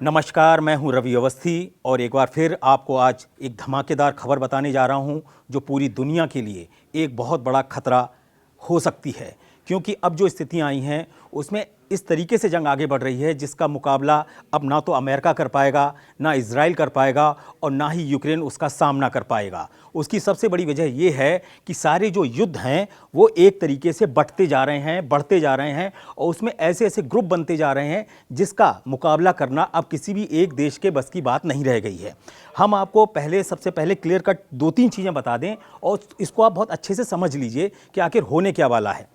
नमस्कार, मैं हूं रवि अवस्थी और एक बार फिर आपको आज एक धमाकेदार खबर बताने जा रहा हूं जो पूरी दुनिया के लिए एक बहुत बड़ा खतरा हो सकती है। क्योंकि अब जो स्थितियां आई हैं उसमें इस तरीके से जंग आगे बढ़ रही है जिसका मुकाबला अब ना तो अमेरिका कर पाएगा, ना इजराइल कर पाएगा और ना ही यूक्रेन उसका सामना कर पाएगा। उसकी सबसे बड़ी वजह यह है कि सारे जो युद्ध हैं वो एक तरीके से बढ़ते जा रहे हैं, बढ़ते जा रहे हैं और उसमें ऐसे ऐसे ग्रुप बनते जा रहे हैं जिसका मुकाबला करना अब किसी भी एक देश के बस की बात नहीं रह गई है। हम आपको सबसे पहले क्लियर कट 2-3 चीज़ें बता दें और इसको आप बहुत अच्छे से समझ लीजिए कि आखिर होने क्या वाला है।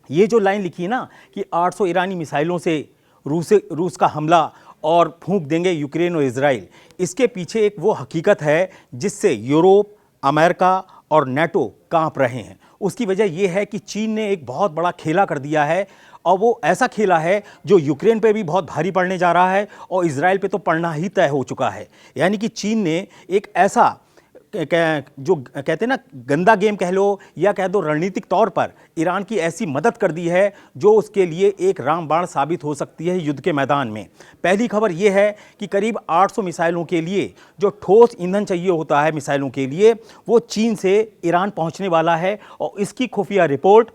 ये जो लाइन लिखी है ना कि 800 ईरानी मिसाइलों से रूस का हमला और फूंक देंगे यूक्रेन और इजराइल, इसके पीछे एक वो हकीकत है जिससे यूरोप, अमेरिका और नेटो कांप रहे हैं। उसकी वजह यह है कि चीन ने एक बहुत बड़ा खेला कर दिया है और वो ऐसा खेला है जो यूक्रेन पे भी बहुत भारी पड़ने जा रहा है और इजराइल पे तो पड़ना ही तय हो चुका है। यानी कि चीन ने एक ऐसा जो कहते हैं ना गंदा गेम कह लो या कह दो रणनीतिक तौर पर ईरान की ऐसी मदद कर दी है जो उसके लिए एक रामबाण साबित हो सकती है युद्ध के मैदान में। पहली खबर यह है कि करीब 800 मिसाइलों के लिए जो ठोस ईंधन चाहिए होता है मिसाइलों के लिए वो चीन से ईरान पहुंचने वाला है और इसकी खुफिया रिपोर्ट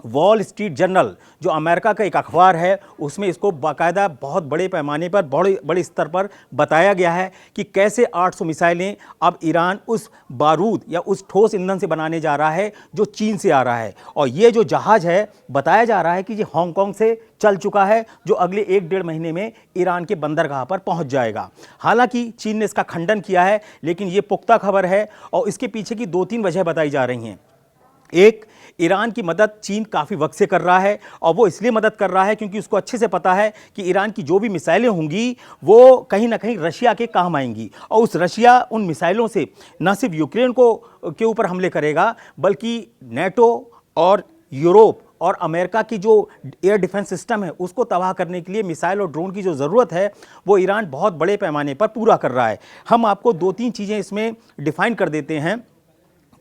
वॉल स्ट्रीट जर्नल जो अमेरिका का एक अखबार है उसमें इसको बाकायदा बहुत बड़े पैमाने पर बड़े स्तर पर बताया गया है कि कैसे 800 मिसाइलें अब ईरान उस बारूद या उस ठोस ईंधन से बनाने जा रहा है जो चीन से आ रहा है। और ये जो जहाज़ है बताया जा रहा है कि ये हांगकांग से चल चुका है जो अगले 1-1.5 महीने में ईरान के बंदरगाह पर पहुंच जाएगा। हालांकि चीन ने इसका खंडन किया है लेकिन ये पुख्ता खबर है और इसके पीछे की 2-3 वजह बताई जा रही हैं। एक, ईरान की मदद चीन काफ़ी वक्त से कर रहा है और वो इसलिए मदद कर रहा है क्योंकि उसको अच्छे से पता है कि ईरान की जो भी मिसाइलें होंगी वो कहीं ना कहीं रशिया के काम आएंगी और उस रशिया उन मिसाइलों से न सिर्फ यूक्रेन के ऊपर हमले करेगा बल्कि नेटो और यूरोप और अमेरिका की जो एयर डिफेंस सिस्टम है उसको तबाह करने के लिए मिसाइल और ड्रोन की जो ज़रूरत है वो ईरान बहुत बड़े पैमाने पर पूरा कर रहा है। हम आपको 2-3 चीज़ें इसमें डिफाइन कर देते हैं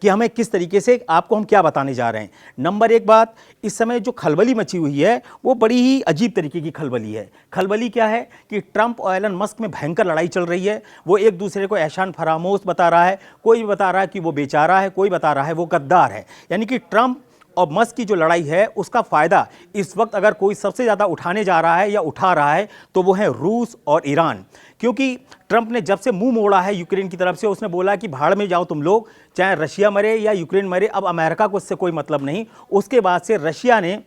कि हमें किस तरीके से आपको हम क्या बताने जा रहे हैं। नंबर 1 बात, इस समय जो खलबली मची हुई है वो बड़ी ही अजीब तरीके की खलबली है। खलबली क्या है कि ट्रंप और एलन मस्क में भयंकर लड़ाई चल रही है। वो एक दूसरे को एहसान फरामोश बता रहा है, कोई बता रहा है कि वो बेचारा है, कोई बता रहा है वो गद्दार है। यानी कि ट्रंप और मस्क की जो लड़ाई है उसका फ़ायदा इस वक्त अगर कोई सबसे ज़्यादा उठाने जा रहा है या उठा रहा है तो वो है रूस और ईरान। क्योंकि ट्रंप ने जब से मुंह मोड़ा है यूक्रेन की तरफ से, उसने बोला कि भाड़ में जाओ तुम लोग, चाहे रशिया मरे या यूक्रेन मरे, अब अमेरिका को इससे कोई मतलब नहीं। उसके बाद से रशिया ने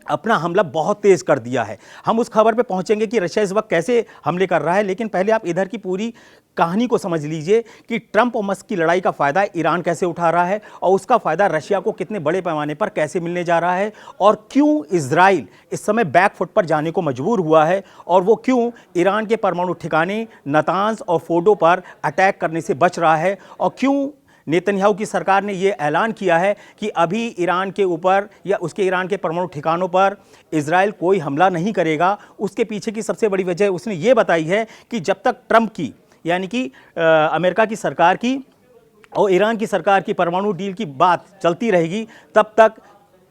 अपना हमला बहुत तेज़ कर दिया है। हम उस खबर पे पहुंचेंगे कि रशिया इस वक्त कैसे हमले कर रहा है, लेकिन पहले आप इधर की पूरी कहानी को समझ लीजिए कि ट्रंप और मस्क की लड़ाई का फ़ायदा ईरान कैसे उठा रहा है और उसका फ़ायदा रशिया को कितने बड़े पैमाने पर कैसे मिलने जा रहा है और क्यों इजराइल इस समय बैकफुट पर जाने को मजबूर हुआ है और वो क्यों ईरान के परमाणु ठिकाने नतांज और फोर्डो पर अटैक करने से बच रहा है और क्यों नेतन्याहू की सरकार ने यह ऐलान किया है कि अभी ईरान के ऊपर या उसके ईरान के परमाणु ठिकानों पर इजराइल कोई हमला नहीं करेगा। उसके पीछे की सबसे बड़ी वजह उसने ये बताई है कि जब तक ट्रंप की यानी कि अमेरिका की सरकार की और ईरान की सरकार की परमाणु डील की बात चलती रहेगी तब तक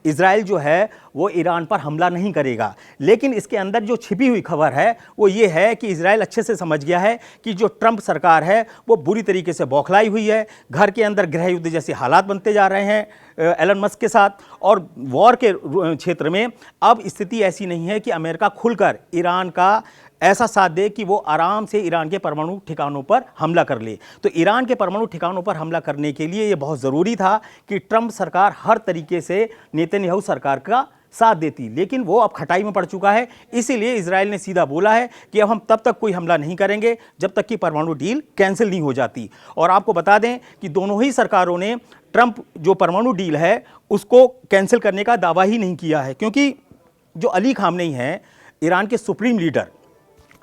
इजराइल जो है वो ईरान पर हमला नहीं करेगा। लेकिन इसके अंदर जो छिपी हुई खबर है वो ये है कि इजराइल अच्छे से समझ गया है कि जो ट्रंप सरकार है वो बुरी तरीके से बौखलाई हुई है। घर के अंदर गृह युद्ध जैसे हालात बनते जा रहे हैं एलन मस्क के साथ और वॉर के क्षेत्र में अब स्थिति ऐसी नहीं है कि अमेरिका खुलकर ईरान का ऐसा साथ दे कि वो आराम से ईरान के परमाणु ठिकानों पर हमला कर ले। तो ईरान के परमाणु ठिकानों पर हमला करने के लिए ये बहुत ज़रूरी था कि ट्रंप सरकार हर तरीके से नेतन्याहू सरकार का साथ देती, लेकिन वो अब खटाई में पड़ चुका है। इसीलिए इजराइल ने सीधा बोला है कि अब हम तब तक कोई हमला नहीं करेंगे जब तक कि परमाणु डील कैंसिल नहीं हो जाती। और आपको बता दें कि दोनों ही सरकारों ने ट्रंप जो परमाणु डील है उसको कैंसिल करने का दावा ही नहीं किया है, क्योंकि जो अली खामनेई हैं ईरान के सुप्रीम लीडर,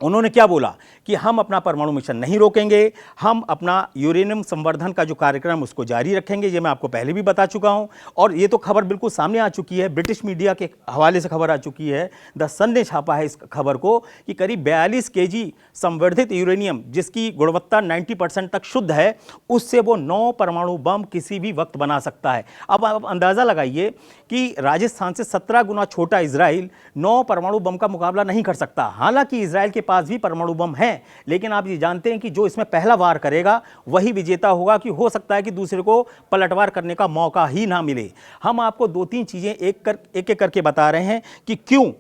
उन्होंने क्या बोला कि हम अपना परमाणु मिशन नहीं रोकेंगे, हम अपना यूरेनियम संवर्धन का जो कार्यक्रम उसको जारी रखेंगे। ये मैं आपको पहले भी बता चुका हूं और ये तो खबर बिल्कुल सामने आ चुकी है, ब्रिटिश मीडिया के हवाले से खबर आ चुकी है। द सन ने छापा है इस खबर को कि करीब 42 केजी संवर्धित यूरेनियम, जिसकी गुणवत्ता 90% तक शुद्ध है, उससे वो 9 परमाणु बम किसी भी वक्त बना सकता है। अब आप अंदाजा लगाइए कि राजस्थान से 17 गुना छोटा इजराइल 9 परमाणु बम का मुकाबला नहीं कर सकता। हालांकि इजराइल के पास भी परमाणु बम है, लेकिन आप ये जानते हैं कि जो इसमें पहला वार करेगा वही विजेता होगा, कि हो सकता है कि दूसरे को पलटवार करने का मौका ही ना मिले। हम आपको 2-3 चीजें एक एक करके बता रहे हैं कि क्यों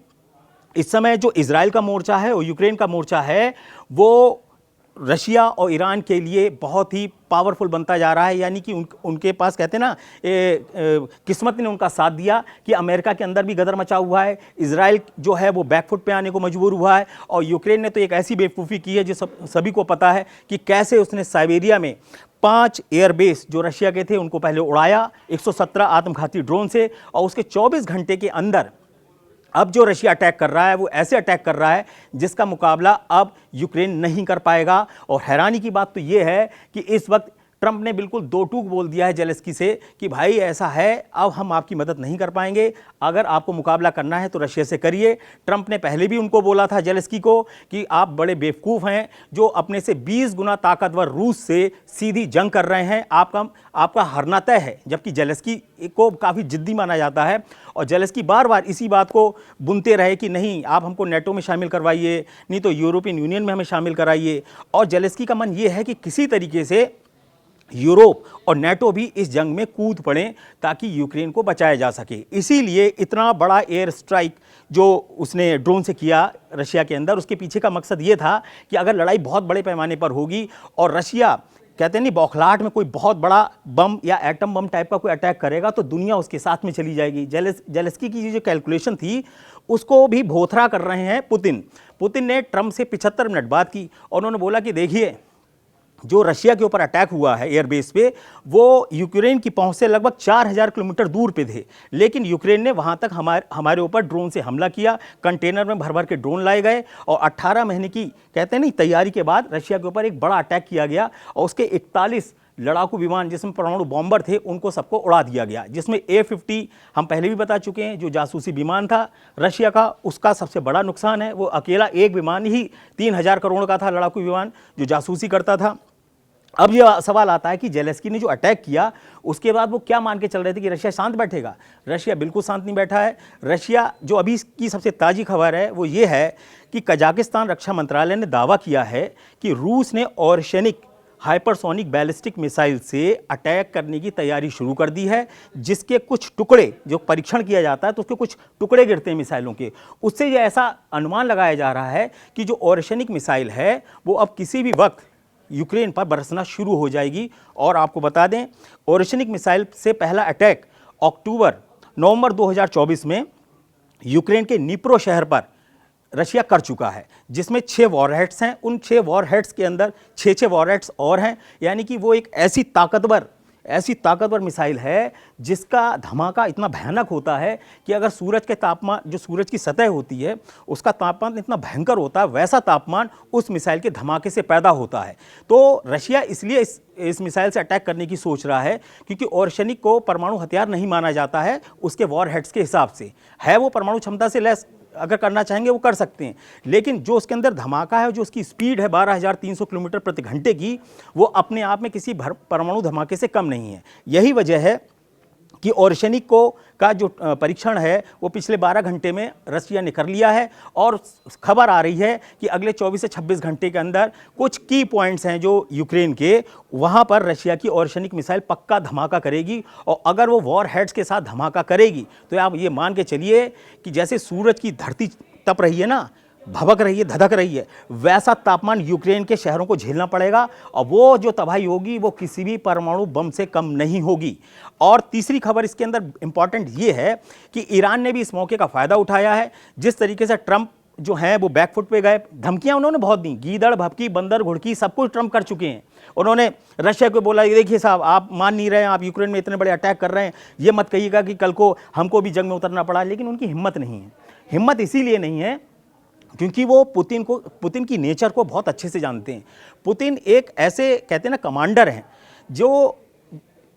इस समय जो इजराइल का मोर्चा है और यूक्रेन का मोर्चा है वो रशिया और ईरान के लिए बहुत ही पावरफुल बनता जा रहा है। यानी कि उनके पास कहते हैं ना, किस्मत ने उनका साथ दिया कि अमेरिका के अंदर भी गदर मचा हुआ है, इजराइल जो है वो बैकफुट पे आने को मजबूर हुआ है, और यूक्रेन ने तो एक ऐसी बेवकूफ़ी की है जो सभी को पता है कि कैसे उसने साइबेरिया में 5 एयरबेस जो रशिया के थे उनको पहले उड़ाया 117 आत्मघाती ड्रोन से, और उसके 24 घंटे के अंदर अब जो रशिया अटैक कर रहा है वो ऐसे अटैक कर रहा है जिसका मुकाबला अब यूक्रेन नहीं कर पाएगा। और हैरानी की बात तो ये है कि इस वक्त ट्रंप ने बिल्कुल दो टूक बोल दिया है जेलेंस्की से कि भाई ऐसा है, अब हम आपकी मदद नहीं कर पाएंगे, अगर आपको मुकाबला करना है तो रशिया से करिए। ट्रंप ने पहले भी उनको बोला था जेलेंस्की को कि आप बड़े बेवकूफ़ हैं जो अपने से 20 गुना ताकतवर रूस से सीधी जंग कर रहे हैं, आपका हारना तय है। जबकि जेलेंस्की को काफ़ी जिद्दी माना जाता है और जेलेंस्की बार बार इसी बात को बुनते रहे कि नहीं आप हमको नेटो में शामिल करवाइए, नहीं तो यूरोपियन यूनियन में हमें शामिल कराइए। और जेलेंस्की का मन ये है कि किसी तरीके से यूरोप और नेटो भी इस जंग में कूद पड़े ताकि यूक्रेन को बचाया जा सके। इसीलिए इतना बड़ा एयर स्ट्राइक जो उसने ड्रोन से किया रशिया के अंदर, उसके पीछे का मकसद ये था कि अगर लड़ाई बहुत बड़े पैमाने पर होगी और रशिया कहते हैं नहीं बौखलाहट में कोई बहुत बड़ा बम या एटम बम टाइप का कोई अटैक करेगा तो दुनिया उसके साथ में चली जाएगी। जेलेंस्की की जो कैलकुलेशन थी उसको भी भोथरा कर रहे हैं पुतिन ने ट्रंप से 75 मिनट बात की और उन्होंने बोला कि देखिए जो रशिया के ऊपर अटैक हुआ है एयरबेस पे, वो यूक्रेन की पहुंच से लगभग 4000 किलोमीटर दूर पे थे, लेकिन यूक्रेन ने वहां तक हमारे ऊपर ड्रोन से हमला किया, कंटेनर में भर भर के ड्रोन लाए गए और 18 महीने की कहते हैं नहीं तैयारी के बाद रशिया के ऊपर एक बड़ा अटैक किया गया और उसके 41 लड़ाकू विमान जिसमें परमाणु बॉम्बर थे उनको सबको उड़ा दिया गया, जिसमें A-50 हम पहले भी बता चुके हैं जो जासूसी विमान था रशिया का, उसका सबसे बड़ा नुकसान है। वो अकेला एक विमान ही 3000 करोड़ का था, लड़ाकू विमान जो जासूसी करता था। अब यह सवाल आता है कि जेलेंस्की ने जो अटैक किया उसके बाद वो क्या मान के चल रहे थे कि रशिया शांत बैठेगा। रशिया बिल्कुल शांत नहीं बैठा है। रशिया जो अभी की सबसे ताज़ी खबर है वो ये है कि कजाकिस्तान रक्षा मंत्रालय ने दावा किया है कि रूस ने ओर्शेनिक हाइपरसोनिक बैलिस्टिक मिसाइल से अटैक करने की तैयारी शुरू कर दी है, जिसके कुछ टुकड़े जो परीक्षण किया जाता है तो उसके कुछ टुकड़े गिरते हैं मिसाइलों के। उससे यह ऐसा अनुमान लगाया जा रहा है कि जो ओर्शेनिक मिसाइल है वो अब किसी भी वक्त यूक्रेन पर बरसना शुरू हो जाएगी। और आपको बता दें ओर्शेनिक मिसाइल से पहला अटैक नवंबर 2024 में यूक्रेन के निप्रो शहर पर रशिया कर चुका है, जिसमें 6 वॉरहेड्स हैं। उन 6 वॉरहेड्स के अंदर 6 वॉरहेड्स और हैं, यानी कि वो एक ऐसी ताकतवर मिसाइल है जिसका धमाका इतना भयानक होता है कि अगर सूरज के तापमान जो सूरज की सतह होती है उसका तापमान इतना भयंकर होता है, वैसा तापमान उस मिसाइल के धमाके से पैदा होता है। तो रशिया इसलिए इस मिसाइल से अटैक करने की सोच रहा है क्योंकि ओर्शेनिक को परमाणु हथियार नहीं माना जाता है उसके वॉरहेड्स के हिसाब से। है वो परमाणु क्षमता से लैस, अगर करना चाहेंगे वो कर सकते हैं, लेकिन जो उसके अंदर धमाका है, जो उसकी स्पीड है 12300 किलोमीटर प्रति घंटे की, वो अपने आप में किसी परमाणु धमाके से कम नहीं है। यही वजह है कि ओर्शेनिक का जो परीक्षण है वो पिछले 12 घंटे में रशिया ने कर लिया है और खबर आ रही है कि अगले 24 से 26 घंटे के अंदर कुछ की पॉइंट्स हैं जो यूक्रेन के, वहाँ पर रशिया की ओर्शेनिक मिसाइल पक्का धमाका करेगी। और अगर वो वॉर हेड्स के साथ धमाका करेगी तो आप ये मान के चलिए कि जैसे सूरज की धरती तप रही है ना, भभक रही है, धधक रही है, वैसा तापमान यूक्रेन के शहरों को झेलना पड़ेगा और वो जो तबाही होगी वो किसी भी परमाणु बम से कम नहीं होगी। और तीसरी खबर इसके अंदर इंपॉर्टेंट ये है कि ईरान ने भी इस मौके का फ़ायदा उठाया है। जिस तरीके से ट्रंप जो हैं वो बैकफुट पे गए, धमकियां उन्होंने बहुत दी, गीदड़ भभकी बंदर घुड़की सब कुछ ट्रंप कर चुके हैं। उन्होंने रशिया को बोला देखिए साहब आप मान नहीं रहे हैं, आप यूक्रेन में इतने बड़े अटैक कर रहे हैं, ये मत कहिएगा कि कल को हमको भी जंग में उतरना पड़ा। लेकिन उनकी हिम्मत नहीं है। हिम्मत इसीलिए नहीं है क्योंकि वो पुतिन की नेचर को बहुत अच्छे से जानते हैं। पुतिन एक ऐसे कहते हैं ना कमांडर हैं जो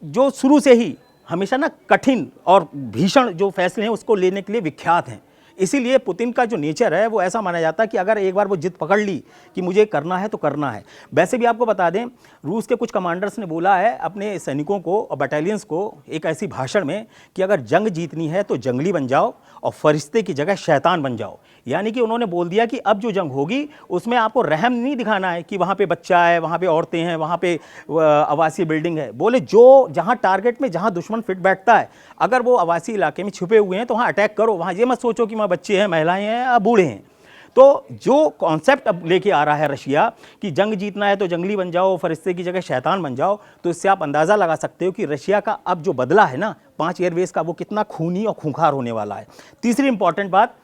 जो शुरू से ही हमेशा ना कठिन और भीषण जो फैसले हैं उसको लेने के लिए विख्यात हैं। इसीलिए पुतिन का जो नेचर है वो ऐसा माना जाता है कि अगर एक बार वो जिद पकड़ ली कि मुझे करना है तो करना है। वैसे भी आपको बता दें, रूस के कुछ कमांडर्स ने बोला है अपने सैनिकों को और बटालियंस को एक ऐसी भाषण में कि अगर जंग जीतनी है तो जंगली बन जाओ और फरिश्ते की जगह शैतान बन जाओ। यानी कि उन्होंने बोल दिया कि अब जो जंग होगी उसमें आपको रहम नहीं दिखाना है कि वहाँ पे बच्चा है, वहाँ पे औरतें हैं, वहाँ पे आवासीय बिल्डिंग है। बोले जो जहाँ टारगेट में जहाँ दुश्मन फिट बैठता है, अगर वो आवासीय इलाके में छुपे हुए हैं तो वहाँ अटैक करो। वहाँ ये मत सोचो कि वहाँ बच्चे हैं, महिलाएं हैं या बूढ़े हैं। तो जो कॉन्सेप्ट अब लेके आ रहा है रशिया कि जंग जीतना है तो जंगली बन जाओ, फरिश्ते की जगह शैतान बन जाओ, तो इससे आप अंदाज़ा लगा सकते हो कि रशिया का अब जो बदला है ना 5 एयरवेज का, वो कितना खूनी और खूंखार होने वाला है। तीसरी इंपॉर्टेंट बात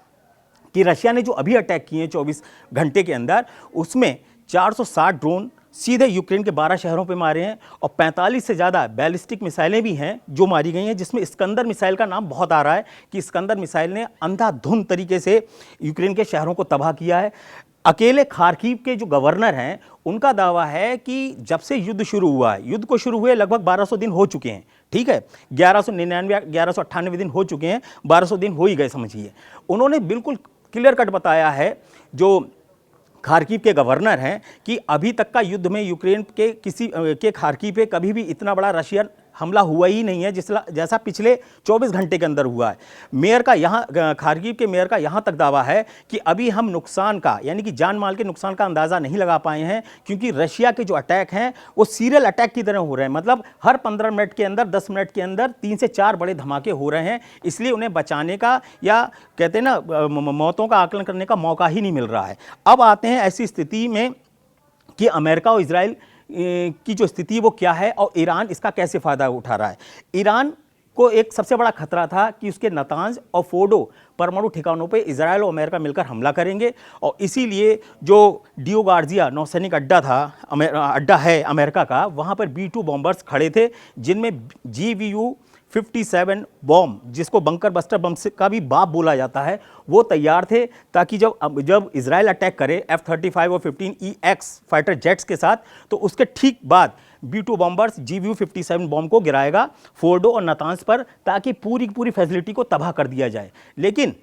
कि रशिया ने जो अभी अटैक किए हैं 24 घंटे के अंदर, उसमें 460 ड्रोन सीधे यूक्रेन के 12 शहरों पे मारे हैं और 45 से ज़्यादा बैलिस्टिक मिसाइलें भी हैं जो मारी गई हैं, जिसमें इस्कंदर मिसाइल का नाम बहुत आ रहा है कि इस्कंदर मिसाइल ने अंधाधुंध तरीके से यूक्रेन के शहरों को तबाह किया है। अकेले खार्किव के जो गवर्नर हैं उनका दावा है कि जब से युद्ध शुरू हुआ है, युद्ध को शुरू हुए लगभग 1200 दिन हो चुके हैं, ठीक है, 1199 1198 दिन हो चुके हैं, 1200 दिन हो ही गए समझिए। उन्होंने बिल्कुल क्लियर कट बताया है जो खार्किव के गवर्नर हैं कि अभी तक का युद्ध में यूक्रेन के किसी के खार्किव पे कभी भी इतना बड़ा रशियन हमला हुआ ही नहीं है जैसा पिछले 24 घंटे के अंदर हुआ है। मेयर का यहाँ खार्किव के मेयर का यहाँ तक दावा है कि अभी हम नुकसान का यानी कि जान माल के नुकसान का अंदाज़ा नहीं लगा पाए हैं, क्योंकि रशिया के जो अटैक हैं वो सीरियल अटैक की तरह हो रहे हैं। मतलब हर 15 मिनट के अंदर 10 मिनट के अंदर 3 से 4 बड़े धमाके हो रहे हैं। इसलिए उन्हें बचाने का या कहते हैं ना मौतों का आकलन करने का मौका ही नहीं मिल रहा है। अब आते हैं ऐसी स्थिति में कि अमेरिका और इजराइल की जो स्थिति वो क्या है और ईरान इसका कैसे फ़ायदा उठा रहा है। ईरान को एक सबसे बड़ा खतरा था कि उसके नातांज और फोर्डो परमाणु ठिकानों पे इजराइल और अमेरिका मिलकर हमला करेंगे, और इसीलिए जो डियो गार्जिया नौसैनिक अड्डा है अमेरिका का, वहाँ पर B-2 बॉम्बर्स खड़े थे जिनमें GBU-57 बॉम्ब, जिसको बंकर बस्टर बम का भी बाप बोला जाता है, वो तैयार थे ताकि जब इजराइल अटैक करे F-35 और 15EX फाइटर जेट्स के साथ, तो उसके ठीक बाद B-2 बॉम्बर्स GBU-57 बॉम्ब को गिराएगा फोर्डो और नातांज पर, ताकि पूरी फैसिलिटी को तबाह कर दिया जाए। लेकिन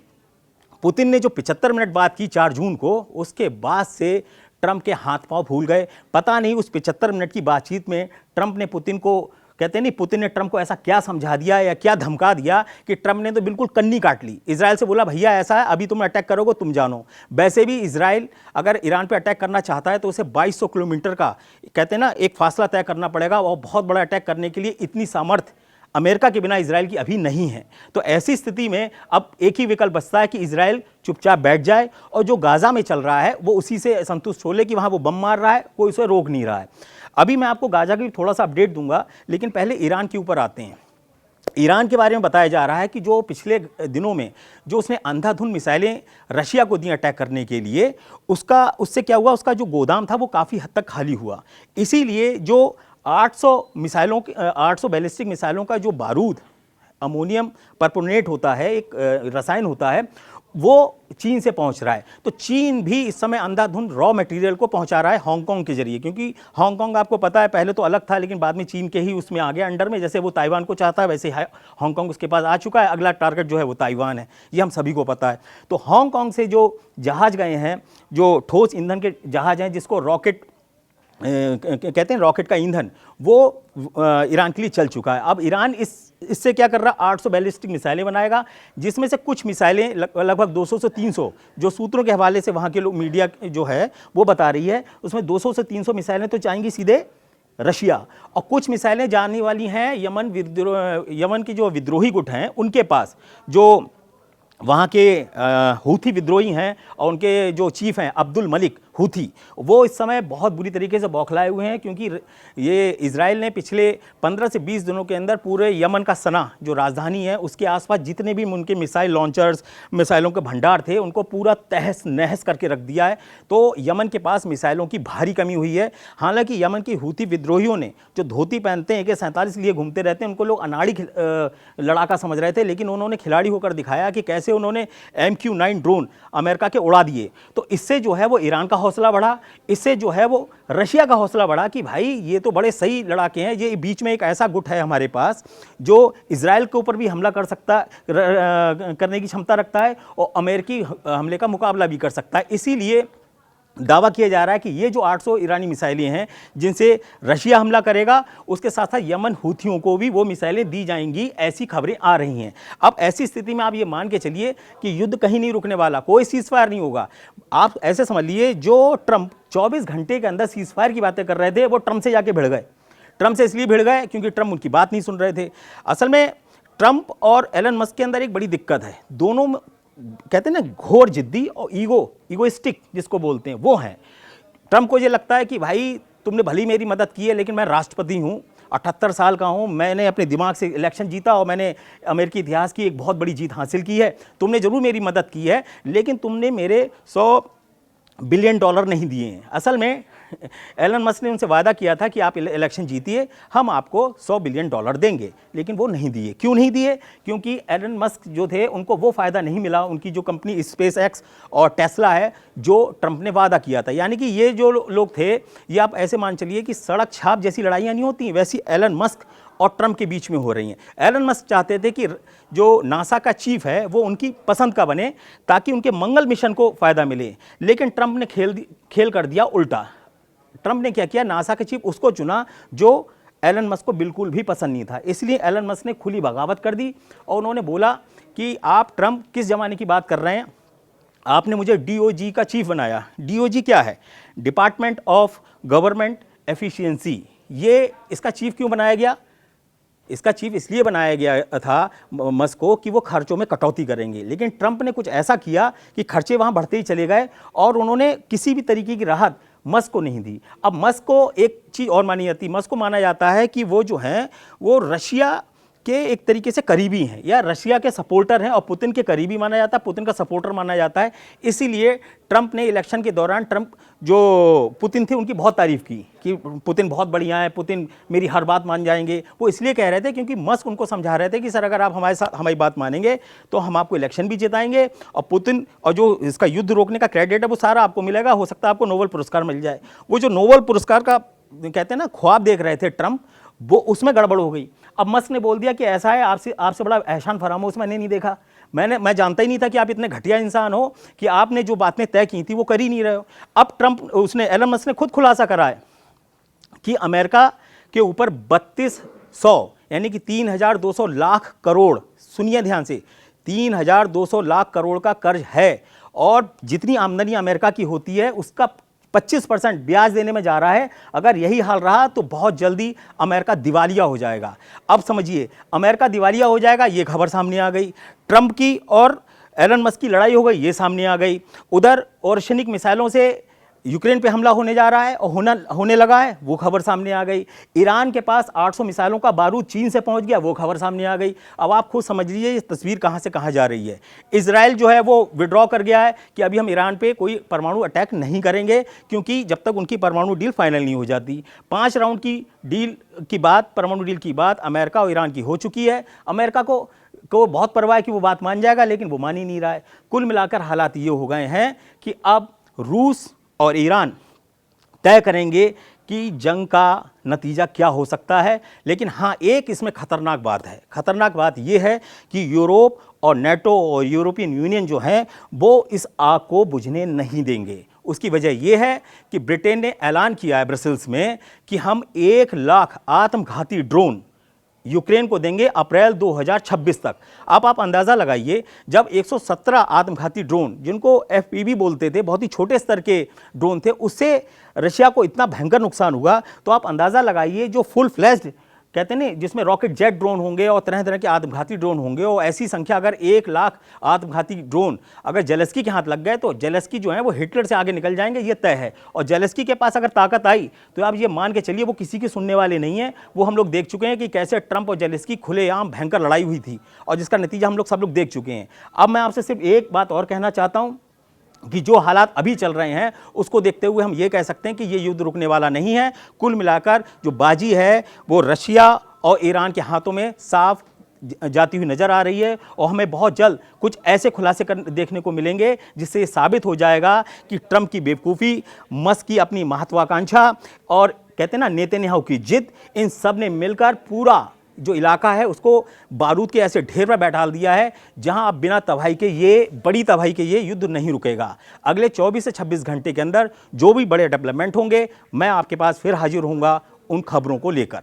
पुतिन ने जो 75 मिनट बात की 4 जून को, उसके बाद से ट्रंप के हाथ पांव फूल गए। पता नहीं उस 75 मिनट की बातचीत में ट्रंप ने पुतिन को, कहते नहीं, पुतिन ने ट्रंप को ऐसा क्या समझा दिया या क्या धमका दिया कि ट्रंप ने तो बिल्कुल कन्नी काट ली। इजराइल से बोला भैया ऐसा है, अभी तुम अटैक करोगे तुम जानो। वैसे भी इजराइल अगर ईरान पे अटैक करना चाहता है तो उसे 2200 किलोमीटर का, कहते हैं ना, एक फासला तय करना पड़ेगा, और बहुत बड़ा अटैक करने के लिए इतनी सामर्थ्य अमेरिका के बिना इजराइल की अभी नहीं है। तो ऐसी स्थिति में अब एक ही विकल्प बचता है कि इजराइल चुपचाप बैठ जाए और जो गाजा में चल रहा है वो उसी से संतुष्ट हो ले कि वहाँ वो बम मार रहा है, कोई उसे रोक नहीं रहा है। अभी मैं आपको गाजा की थोड़ा सा अपडेट दूंगा, लेकिन पहले ईरान के ऊपर आते हैं। ईरान के बारे में बताया जा रहा है कि जो पिछले दिनों में जो उसने अंधाधुंध मिसाइलें रशिया को दी अटैक करने के लिए, उससे क्या हुआ, उसका जो गोदाम था वो काफ़ी हद तक खाली हुआ। इसीलिए जो 800 बैलिस्टिक मिसाइलों का जो बारूद, अमोनियम परपोनेट होता है, एक रसायन होता है, वो चीन से पहुंच रहा है। तो चीन भी इस समय अंधाधुंध रॉ मटेरियल को पहुंचा रहा है हांगकांग के जरिए, क्योंकि हांगकांग आपको पता है पहले तो अलग था, लेकिन बाद में चीन के ही उसमें आ गया अंडर में। जैसे वो ताइवान को चाहता है वैसे हांगकांग उसके पास आ चुका है। अगला टारगेट जो है वो ताइवान है, ये हम सभी को पता है। तो हांगकांग से जो जहाज गए हैं, जो ठोस ईंधन के जहाज हैं, जिसको रॉकेट कहते हैं, रॉकेट का ईंधन, वो ईरान के लिए चल चुका है। अब ईरान इससे क्या कर रहा है, 800 बैलिस्टिक मिसाइलें बनाएगा, जिसमें से कुछ मिसाइलें लगभग 200 से 300, जो सूत्रों के हवाले से वहाँ के लोग, मीडिया जो है वो बता रही है, उसमें 200 से 300 मिसाइलें तो जाएंगी सीधे रशिया, और कुछ मिसाइलें जाने वाली हैं यमन की जो विद्रोही गुट हैं उनके पास, जो वहाँ के हूथी विद्रोही हैं और उनके जो चीफ हैं अब्दुल मलिक हूथी, वो इस समय बहुत बुरी तरीके से बौखलाए हुए हैं, क्योंकि ये इजराइल ने पिछले 15 से 20 दिनों के अंदर पूरे यमन का सना जो राजधानी है उसके आसपास जितने भी उनके मिसाइल लॉन्चर्स, मिसाइलों के भंडार थे, उनको पूरा तहस नहस करके रख दिया है। तो यमन के पास मिसाइलों की भारी कमी हुई है। हालांकि यमन की हूथी विद्रोहियों ने जो धोती पहनते हैं AK-47 लिए घूमते रहते हैं, उनको लोग अनाड़ी लड़ाका समझ रहे थे, लेकिन उन्होंने खिलाड़ी होकर दिखाया कि कैसे उन्होंने MQ-9 ड्रोन अमेरिका के उड़ा दिए। तो इससे जो है वो ईरान का हौसला बढ़ा, इससे जो है वो रशिया का हौसला बढ़ा कि भाई ये तो बड़े सही लड़ाके हैं, ये बीच में एक ऐसा गुट है हमारे पास जो इजराइल के ऊपर भी हमला कर सकता करने की क्षमता रखता है और अमेरिकी हमले का मुकाबला भी कर सकता है। इसीलिए दावा किया जा रहा है कि ये जो 800 ईरानी मिसाइलें हैं जिनसे रशिया हमला करेगा, उसके साथ साथ यमन हूथियों को भी वो मिसाइलें दी जाएंगी, ऐसी खबरें आ रही हैं। अब ऐसी स्थिति में आप ये मान के चलिए कि युद्ध कहीं नहीं रुकने वाला, कोई सीज़फायर नहीं होगा। आप ऐसे समझ लीजिए, जो ट्रंप 24 घंटे के अंदर सीज़फायर की बातें कर रहे थे, वो ट्रंप से जाके भिड़ गए। ट्रंप से इसलिए भिड़ गए क्योंकि ट्रंप उनकी बात नहीं सुन रहे थे। असल में ट्रंप और एलन मस्क के अंदर एक बड़ी दिक्कत है, दोनों कहते हैं ना घोर जिद्दी और ईगोइस्टिक जिसको बोलते हैं वो हैं। ट्रंप को ये लगता है कि भाई तुमने भली मेरी मदद की है, लेकिन मैं राष्ट्रपति हूँ, 78 साल का हूँ, मैंने अपने दिमाग से इलेक्शन जीता और मैंने अमेरिकी इतिहास की एक बहुत बड़ी जीत हासिल की है। तुमने ज़रूर मेरी मदद की है, लेकिन तुमने मेरे $100 बिलियन नहीं दिए हैं। असल में एलन मस्क ने उनसे वादा किया था कि आप इलेक्शन जीतिए, हम आपको $100 बिलियन देंगे, लेकिन वो नहीं दिए। क्यों नहीं दिए? क्योंकि एलन मस्क जो थे उनको वो फ़ायदा नहीं मिला, उनकी जो कंपनी SpaceX और टेस्ला है जो ट्रंप ने वादा किया था। यानी कि ये जो लोग थे, ये आप ऐसे मान चलिए कि सड़क छाप जैसी लड़ाइयाँ नहीं होती, वैसी एलन मस्क और ट्रंप के बीच में हो रही हैं। एलन मस्क चाहते थे कि जो नासा का चीफ है वो उनकी पसंद का बने ताकि उनके मंगल मिशन को फ़ायदा मिले, लेकिन ट्रंप ने खेल कर दिया उल्टा। ट्रंप ने क्या किया, नासा का चीफ उसको चुना जो एलन मस्क को बिल्कुल भी पसंद नहीं था। इसलिए एलन मस्क ने खुली बगावत कर दी और उन्होंने बोला कि आप ट्रंप किस ज़माने की बात कर रहे हैं, आपने मुझे DOG का चीफ बनाया। DOG क्या है? Department of government efficiency. ये इसका चीफ क्यों बनाया गया? इसका चीफ इसलिए बनाया गया था मस्क को कि वो खर्चों में कटौती करेंगे, लेकिन ट्रंप ने कुछ ऐसा किया कि खर्चे वहाँ बढ़ते ही चले गए और उन्होंने किसी भी तरीके की राहत मस्क को नहीं दी। अब मस्क को एक चीज़ और मानी जाती है, मस्क को माना जाता है कि वो जो हैं वो रशिया के एक तरीके से करीबी हैं या रशिया के सपोर्टर हैं और पुतिन के करीबी माना जाता है, पुतिन का सपोर्टर माना जाता है। इसीलिए ट्रंप ने इलेक्शन के दौरान ट्रंप जो पुतिन थे उनकी बहुत तारीफ़ की कि पुतिन बहुत बढ़िया है, पुतिन मेरी हर बात मान जाएंगे। वो इसलिए कह रहे थे क्योंकि मस्क उनको समझा रहे थे कि सर अगर आप हमारे साथ हमारी बात मानेंगे तो हम आपको इलेक्शन भी जिताएंगे और पुतिन और जो इसका युद्ध रोकने का क्रेडिट है वो सारा आपको मिलेगा, हो सकता है आपको नोबेल पुरस्कार मिल जाए। वो जो नोबेल पुरस्कार का कहते हैं ना ख्वाब देख रहे थे ट्रंप, वो उसमें गड़बड़ हो गई। अब मस्क ने बोल दिया कि ऐसा है, आपसे बड़ा एहसान फरामोश मैंने नहीं देखा, मैं जानता ही नहीं था कि आप इतने घटिया इंसान हो कि आपने जो बातें तय की थी वो कर ही नहीं रहे हो। अब एलन मस्क ने खुद खुलासा करा है कि अमेरिका के ऊपर 3200 यानी कि 3200 लाख करोड़, सुनिए ध्यान से, 3200 लाख करोड़ का कर्ज है और जितनी आमदनी अमेरिका की होती है उसका 25% ब्याज देने में जा रहा है। अगर यही हाल रहा तो बहुत जल्दी अमेरिका दिवालिया हो जाएगा। अब समझिए, अमेरिका दिवालिया हो जाएगा, ये खबर सामने आ गई। ट्रंप की और एलन मस्क की लड़ाई हो गई, ये सामने आ गई। उधर ओर्शनिक मिसाइलों से यूक्रेन पे हमला होने जा रहा है और होने लगा है, वो खबर सामने आ गई। ईरान के पास 800 मिसाइलों का बारूद चीन से पहुंच गया, वो खबर सामने आ गई। अब आप खुद समझ लीजिए ये तस्वीर कहां से कहां जा रही है। इजराइल जो है वो विड्रॉ कर गया है कि अभी हम ईरान पे कोई परमाणु अटैक नहीं करेंगे, क्योंकि जब तक उनकी परमाणु डील फाइनल नहीं हो जाती। 5 राउंड की डील की बात, परमाणु डील की बात अमेरिका और ईरान की हो चुकी है। अमेरिका को बहुत परवाह है कि वो बात मान जाएगा, लेकिन वो मान ही नहीं रहा है। कुल मिलाकर हालात ये हो गए हैं कि अब रूस और ईरान तय करेंगे कि जंग का नतीजा क्या हो सकता है। लेकिन हाँ, एक इसमें खतरनाक बात है। खतरनाक बात यह है कि यूरोप और नेटो और यूरोपियन यूनियन जो हैं वो इस आग को बुझने नहीं देंगे। उसकी वजह यह है कि ब्रिटेन ने ऐलान किया है ब्रसेल्स में कि हम 1 लाख आत्मघाती ड्रोन यूक्रेन को देंगे अप्रैल 2026 तक। अब आप अंदाज़ा लगाइए, जब 117 आत्मघाती ड्रोन, जिनको FPV बोलते थे, बहुत ही छोटे स्तर के ड्रोन थे, उससे रशिया को इतना भयंकर नुकसान हुआ, तो आप अंदाज़ा लगाइए जो फुल फ्लैश्ड कहते हैं ना, जिसमें रॉकेट जेट ड्रोन होंगे और तरह तरह के आत्मघाती ड्रोन होंगे, और ऐसी संख्या अगर 1 लाख आत्मघाती ड्रोन अगर जेलेंस्की के हाथ लग गए तो जेलेंस्की जो है वो हिटलर से आगे निकल जाएंगे, ये तय है। और जेलेंस्की के पास अगर ताकत आई तो आप ये मान के चलिए वो किसी की सुनने वाले नहीं है। वो हम लोग देख चुके हैं कि कैसे ट्रंप और जेलेंस्की खुलेआम भयंकर लड़ाई हुई थी, और जिसका नतीजा हम लोग सब लोग देख चुके हैं। अब मैं आपसे सिर्फ एक बात और कहना चाहता हूं कि जो हालात अभी चल रहे हैं उसको देखते हुए हम ये कह सकते हैं कि ये युद्ध रुकने वाला नहीं है। कुल मिलाकर जो बाजी है वो रशिया और ईरान के हाथों में साफ जाती हुई नजर आ रही है, और हमें बहुत जल्द कुछ ऐसे खुलासे देखने को मिलेंगे जिससे ये साबित हो जाएगा कि ट्रंप की बेवकूफ़ी, मस्क की अपनी महत्वाकांक्षा, और कहते हैं ना नेतन्याहू की जिद, इन सब ने मिलकर पूरा जो इलाका है उसको बारूद के ऐसे ढेर पर बैठा दिया है जहां अब बिना तबाही के, ये बड़ी तबाही के, ये युद्ध नहीं रुकेगा। अगले 24 से 26 घंटे के अंदर जो भी बड़े डेवलपमेंट होंगे मैं आपके पास फिर हाजिर होऊंगा उन खबरों को लेकर।